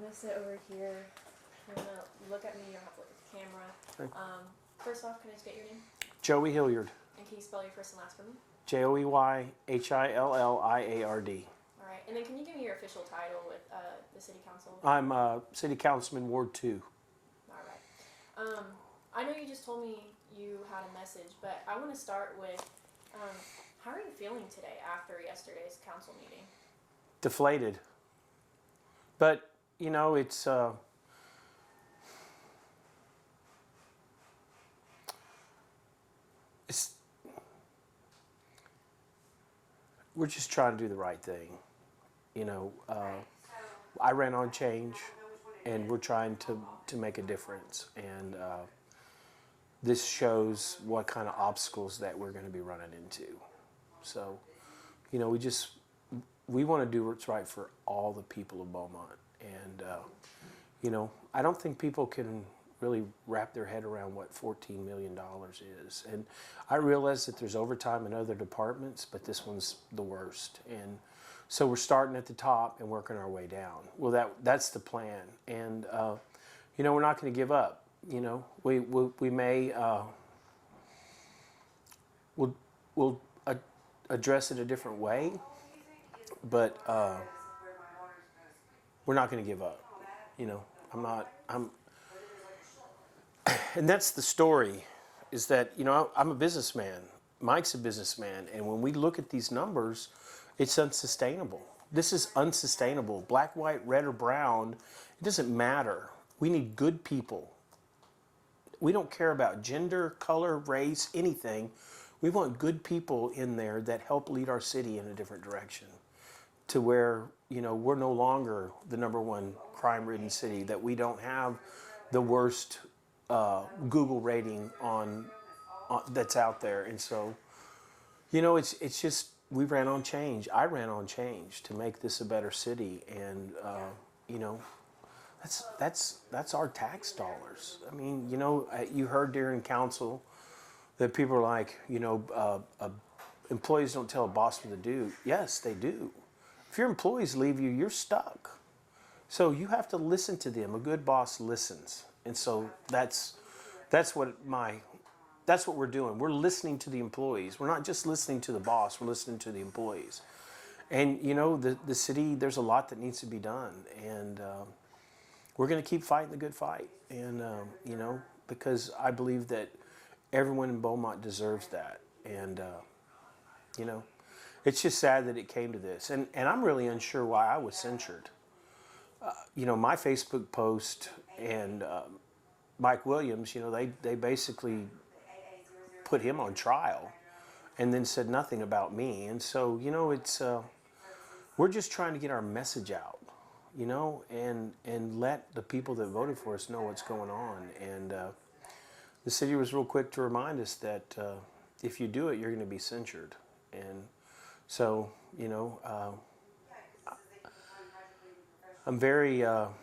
gonna sit over here. You're gonna look at me. You don't have to look at the camera. Okay. First off, can I just get your name? Joey Hilliard. And can you spell your first and last for me? Joeyhilliard. All right. And then can you give me your official title with the City Council? I'm City Councilman Ward 2. All right. I know you just told me you had a message, but I want to start with how are you feeling today after yesterday's council meeting? Deflated. But, you know, it's... we're just trying to do the right thing. You know, I ran on change, and we're trying to make a difference. And this shows what kind of obstacles that we're going to be running into. So, you know, we want to do what's right for all the people of Beaumont. And, you know, I don't think people can really wrap their head around what $14 million is. And I realize that there's overtime in other departments, but this one's the worst. And so we're starting at the top and working our way down. Well, that's the plan. And, you know, we're not going to give up. You know, we may, we'll address it a different way, but we're not going to give up. You know, and that's the story, is that, you know, I'm a businessman. Mike's a businessman. And when we look at these numbers, it's unsustainable. This is unsustainable. Black, white, red, or brown, it doesn't matter. We need good people. We don't care about gender, color, race, anything. We want good people in there that help lead our city in a different direction, to where, you know, we're no longer the #1 crime-ridden city, that we don't have the worst Google rating on that's out there. And so, you know, it's just, we ran on change. I ran on change to make this a better city. And you know, that's our tax dollars. I mean, you know, you heard during council that people are like, you know, employees don't tell a boss what to do. Yes, they do. If your employees leave you, you're stuck. So you have to listen to them. A good boss listens. And so that's what we're doing. We're listening to the employees. We're not just listening to the boss. We're listening to the employees. And, you know, the city, there's a lot that needs to be done. And we're going to keep fighting the good fight. And, you know, because I believe that everyone in Beaumont deserves that. And, you know, it's just sad that it came to this. And I'm really unsure why I was censured. You know, my Facebook post and Mike Williams, you know, they basically put him on trial and then said nothing about me. And so, you know, it's we're just trying to get our message out, you know, and let the people that voted for us know what's going on. And the city was real quick to remind us that if you do it, you're going to be censured. And so, you know, I'm very, I'm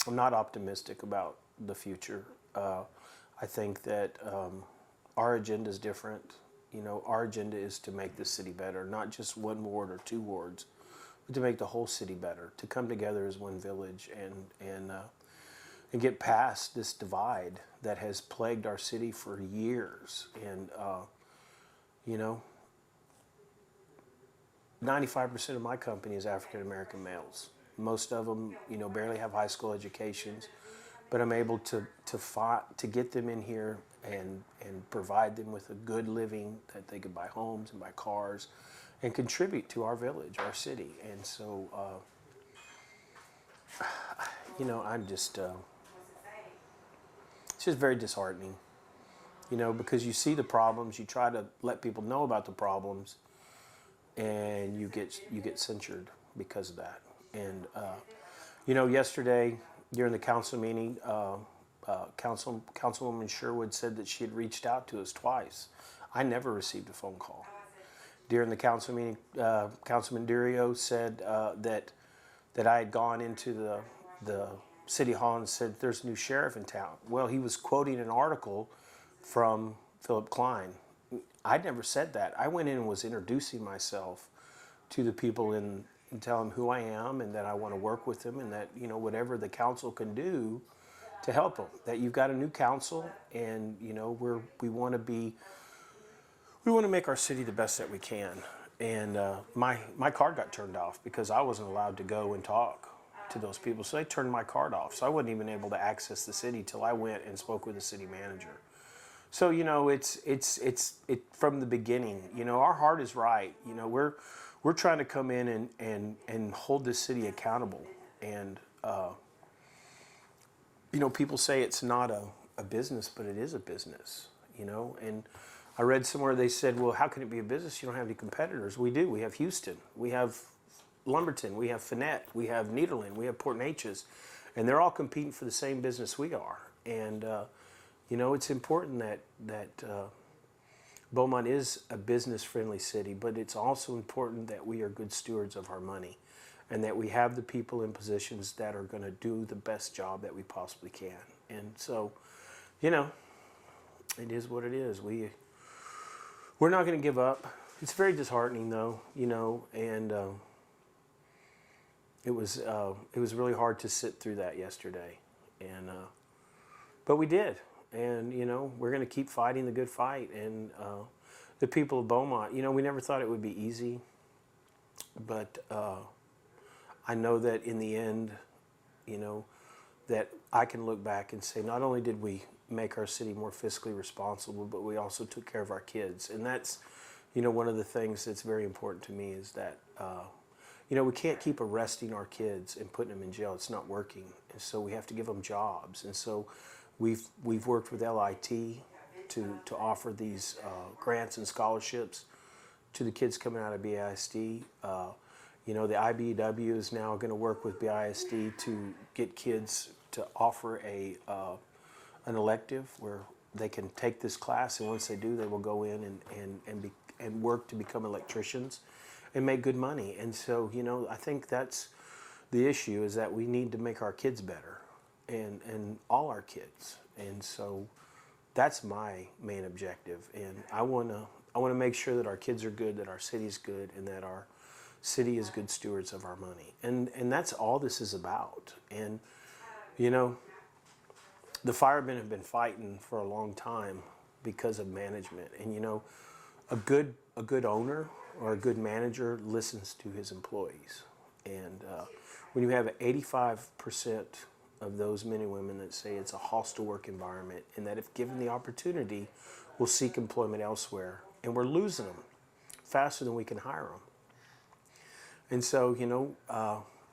not optimistic about the future. I think that our agenda is different. You know, our agenda is to make this city better, not just one ward or two wards, but to make the whole city better, to come together as one village and get past this divide that has plagued our city for years. And, you know, 95% of my company is African-American males. Most of them, you know, barely have high school educations, but I'm able to get them in here and provide them with a good living, that they could buy homes and buy cars and contribute to our village, our city. And so, you know, I'm just, it's just very disheartening, you know, because you see the problems, you try to let people know about the problems, and you get censured because of that. And you know, yesterday during the council meeting, Councilwoman Sherwood said that she had reached out to us twice. I never received a phone call. During the council meeting, Councilman Durio said that I had gone into the city hall and said, "There's a new sheriff in town." Well, he was quoting an article from Philip Klein. I never said that. I went in and was introducing myself to the people in and tell them who I am and that I want to work with them, and that, you know, whatever the council can do to help them. That you've got a new council, and, you know, we want to make our city the best that we can. And my card got turned off because I wasn't allowed to go and talk to those people. So they turned my card off. So I wasn't even able to access the city till I went and spoke with the city manager. So, you know, it's from the beginning. You know, our heart is right. You know, we're trying to come in and hold this city accountable. And you know, people say it's not a business, but it is a business. You know, and I read somewhere they said, well, how can it be a business? You don't have any competitors. We do. We have Houston. We have Lumberton. We have Fannett. We have Nederland. We have Port Neches. And they're all competing for the same business we are. And, you know, it's important that Beaumont is a business-friendly city, but it's also important that we are good stewards of our money and that we have the people in positions that are going to do the best job that we possibly can. And so, you know, it is what it is. We're not going to give up. It's very disheartening, though, you know, and it was really hard to sit through that yesterday, and but we did, and you know, we're going to keep fighting the good fight. And the people of Beaumont, you know, we never thought it would be easy, but I know that in the end, you know, that I can look back and say, not only did we make our city more fiscally responsible, but we also took care of our kids. And that's, you know, one of the things that's very important to me is that, you know, we can't keep arresting our kids and putting them in jail. It's not working. And so we have to give them jobs. And so we've worked with LIT to offer these grants and scholarships to the kids coming out of BISD. You know, the IBEW is now going to work with BISD to get kids to offer an elective where they can take this class, and once they do, they will go in and work to become electricians and make good money. And so, you know, I think that's the issue, is that we need to make our kids better, and all our kids. And so that's my main objective. And I want to make sure that our kids are good, that our city's good, and that our city is good stewards of our money. And that's all this is about. And, you know, the firemen have been fighting for a long time because of management. And, you know, a good owner or a good manager listens to his employees. And when you have 85% of those men and women that say it's a hostile work environment, and that if given the opportunity, will seek employment elsewhere, and we're losing them faster than we can hire them. And so, you know,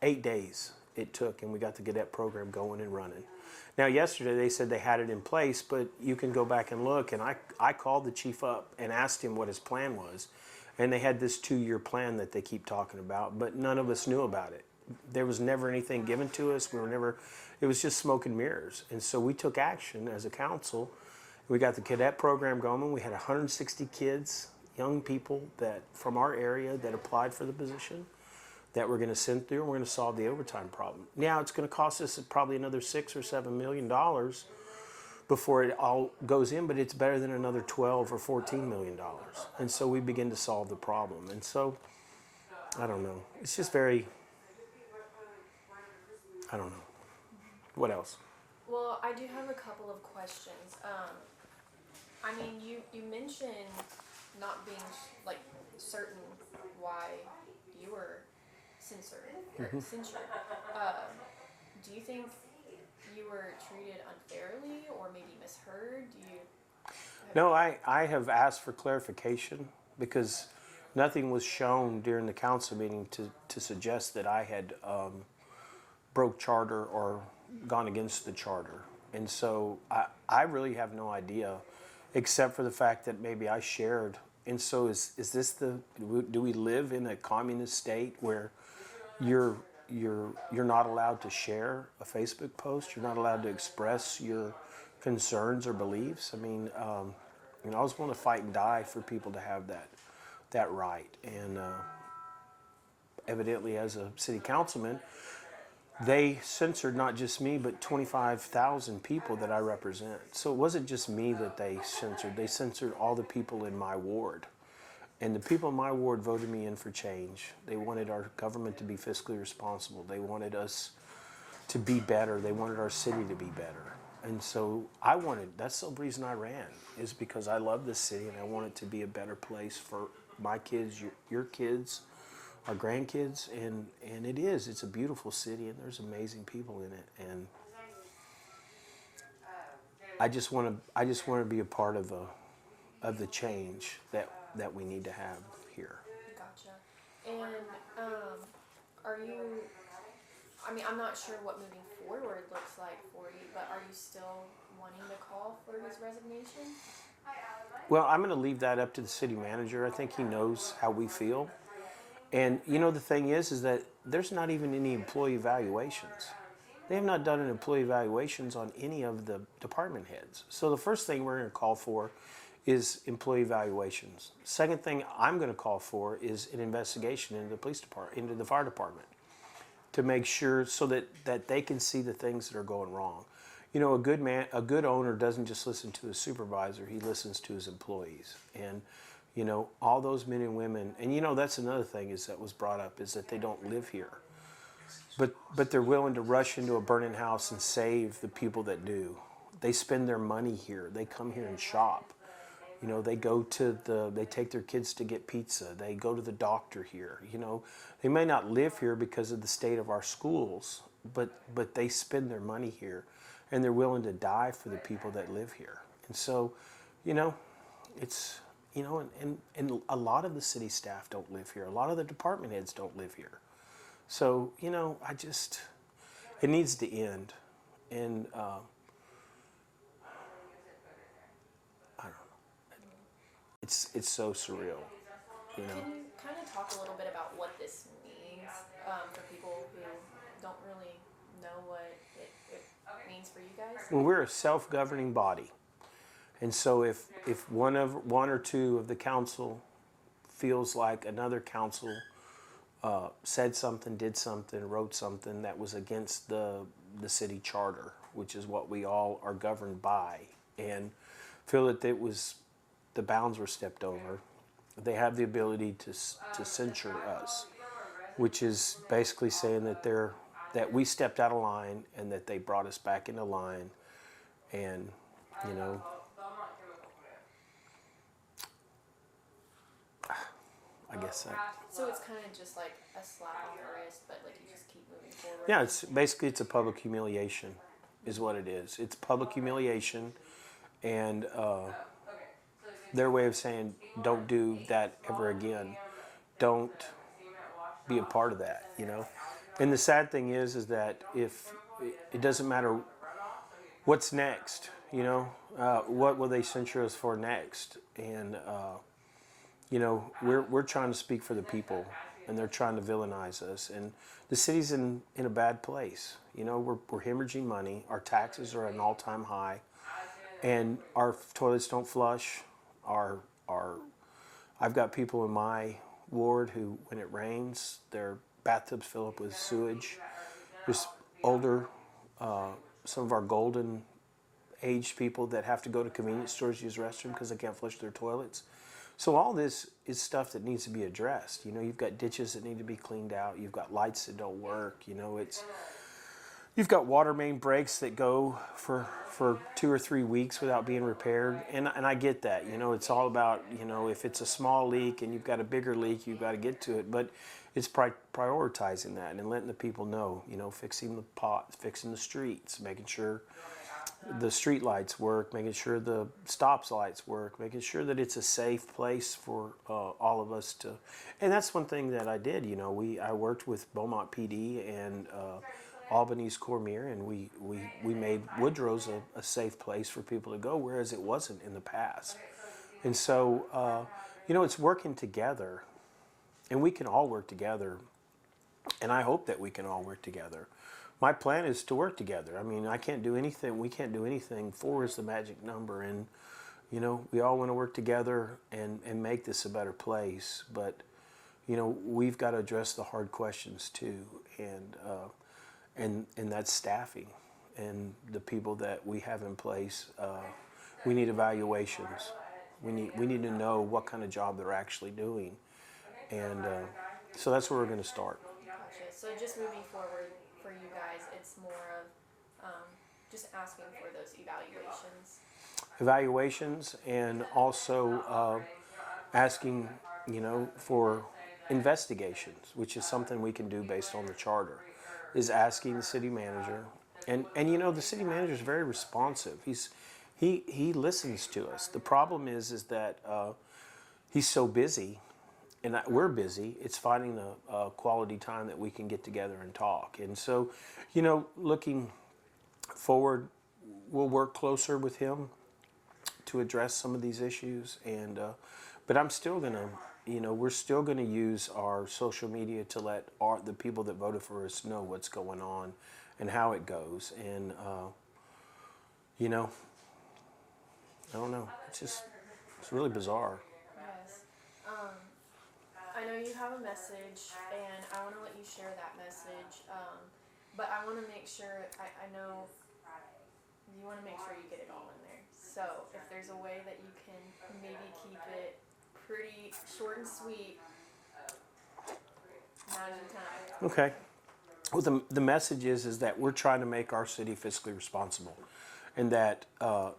8 days it took, and we got the cadet program going and running. Now, yesterday they said they had it in place, but you can go back and look, and I called the chief up and asked him what his plan was, and they had this 2-year plan that they keep talking about, but none of us knew about it. There was never anything given to us. It was just smoke and mirrors. And so we took action as a council. We got the cadet program going. We had 160 kids, young people that from our area that applied for the position, that we're going to send through, and we're going to solve the overtime problem. Now it's going to cost us probably another $6 or $7 million before it all goes in, but it's better than another $12 or $14 million. And so we begin to solve the problem. And so, I don't know. It's just very, I don't know. What else? Well, I do have a couple of questions. I mean, you mentioned not being like certain why you were censored or censured. Do you think you were treated unfairly or maybe misheard? No, I have asked for clarification because nothing was shown during the council meeting to suggest that I had broke charter or gone against the charter. And so I really have no idea, except for the fact that maybe I shared. And so is this do we live in a communist state where you're not allowed to share a Facebook post? You're not allowed to express your concerns or beliefs? I mean, you know, I was willing to fight and die for people to have that right. And evidently, as a city councilman, they censored not just me, but 25,000 people that I represent. So it wasn't just me that they censored all the people in my ward. And the people in my ward voted me in for change. They wanted our government to be fiscally responsible. They wanted us to be better. They wanted our city to be better. And so that's the reason I ran, is because I love this city and I want it to be a better place for my kids, your kids, our grandkids, and it is. It's a beautiful city and there's amazing people in it. And I just want to be a part of the change that we need to have here. Gotcha. And are you? I mean, I'm not sure what moving forward looks like for you, but are you still wanting to call for his resignation? Well, I'm going to leave that up to the city manager. I think he knows how we feel. And you know, the thing is that there's not even any employee evaluations. They have not done an employee evaluations on any of the department heads. So the first thing we're going to call for is employee evaluations. Second thing I'm going to call for is an investigation into the police department, into the fire department, to make sure so that they can see the things that are going wrong. You know, a good owner doesn't just listen to his supervisor, he listens to his employees. And, you know, all those men and women, and you know, that's another thing that was brought up, is that they don't live here. But they're willing to rush into a burning house and save the people that do. They spend their money here. They come here and shop. You know, they take their kids to get pizza. They go to the doctor here. You know, they may not live here because of the state of our schools, but they spend their money here, and they're willing to die for the people that live here. And so, you know, it's, you know, and a lot of the city staff don't live here. A lot of the department heads don't live here. So, you know, it needs to end. And I don't know. It's so surreal, you know. Can you kind of talk a little bit about what this means for people who don't really know what it means for you guys? Well, we're a self-governing body. And so if one or two of the council feels like another council said something, did something, wrote something that was against the city charter, which is what we all are governed by, and feel that the bounds were stepped over, they have the ability to censure us, which is basically saying that we stepped out of line and that they brought us back into line, and you know. I guess that. So it's kind of just like a slap on the wrist, but like you just keep moving forward. Yeah, it's a public humiliation, is what it is. It's public humiliation, and their way of saying, don't do that ever again. Don't be a part of that, you know. And the sad thing is that if it doesn't matter what's next, you know, what will they censure us for next, and. You know, we're trying to speak for the people, and they're trying to villainize us. And the city's in a bad place. You know, we're hemorrhaging money. Our taxes are at an all-time high, and our toilets don't flush. I've got people in my ward who, when it rains, their bathtubs fill up with sewage. There's older, some of our golden aged people that have to go to convenience stores to use the restroom because they can't flush their toilets. So all this is stuff that needs to be addressed. You know, you've got ditches that need to be cleaned out. You've got lights that don't work. You know, you've got water main breaks that go for 2 or 3 weeks without being repaired. And I get that. You know, it's all about, you know, if it's a small leak and you've got a bigger leak, you've got to get to it. But it's prioritizing that and letting the people know, you know, fixing the pots, fixing the streets, making sure the street lights work, making sure the stop lights work, making sure that it's a safe place for all of us to. And that's one thing that I did. You know, I worked with Beaumont PD and Albany's Cormier, and we made Woodrow's a safe place for people to go, whereas it wasn't in the past. And so, you know, it's working together, and we can all work together, and I hope that we can all work together. My plan is to work together. I mean, I can't do anything. We can't do anything. 4 is the magic number, and you know, we all want to work together and make this a better place. But you know, we've got to address the hard questions too, and that's staffing and the people that we have in place. We need evaluations, We need to know what kind of job they're actually doing, and so that's where we're going to start. Gotcha. So just moving forward for you guys, it's more of just asking for those Evaluations, and also asking, for investigations, which is something we can do based on the charter, is asking the city manager, and the city manager is very responsive. He listens to us. The problem is that he's so busy, and we're busy. It's finding a quality time that we can get together and talk. And so, looking forward, we'll work closer with him to address some of these issues. And but I'm still gonna, we're still gonna use our social media to let the people that voted for us know what's going on and how it goes. And I don't know. It's really bizarre. Yes. I know you have a message, and I want to let you share that message. But I want to make sure, I know you want to make sure you get it all in there. So if there's a way that you can maybe keep it pretty short and sweet, now's your time. Okay. Well, the message is that we're trying to make our city fiscally responsible, and that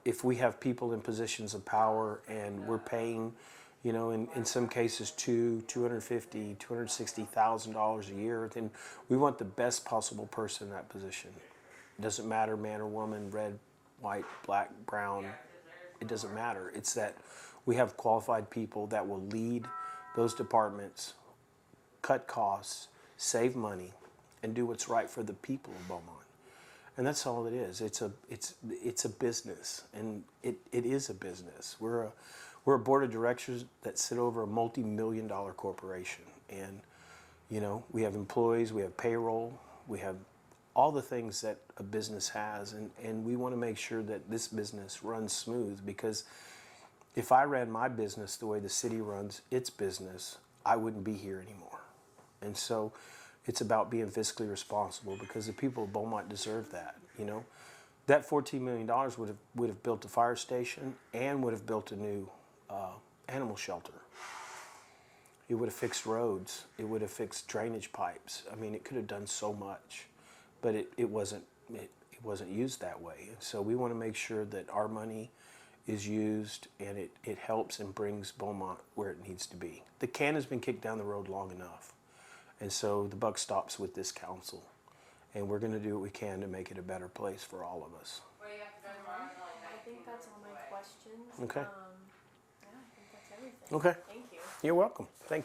if we have people in positions of power and we're paying, in some cases $250,000, $260,000 a year, then we want the best possible person in that position. It doesn't matter, man or woman, red, white, black, brown. It doesn't matter. It's that we have qualified people that will lead those departments, cut costs, save money, and do what's right for the people of Beaumont. And that's all it is. It's a business, and it is a business. We're a board of directors that sit over a multi-million-dollar corporation, and we have employees, we have payroll, we have all the things that a business has, and we want to make sure that this business runs smooth, because if I ran my business the way the city runs its business, I wouldn't be here anymore. And so it's about being fiscally responsible, because the people of Beaumont deserve that. That $14 million would have built a fire station and would have built a new animal shelter. It would have fixed roads. It would have fixed drainage pipes. I mean, it could have done so much, but it wasn't used that way. And so we want to make sure that our money is used, and it helps and brings Beaumont where it needs to be. The can has been kicked down the road long enough. And so the buck stops with this council, and we're going to do what we can to make it a better place for all of us. I think that's all my questions. Okay. Yeah, I think that's everything. Okay. Thank you. You're welcome. Thank you.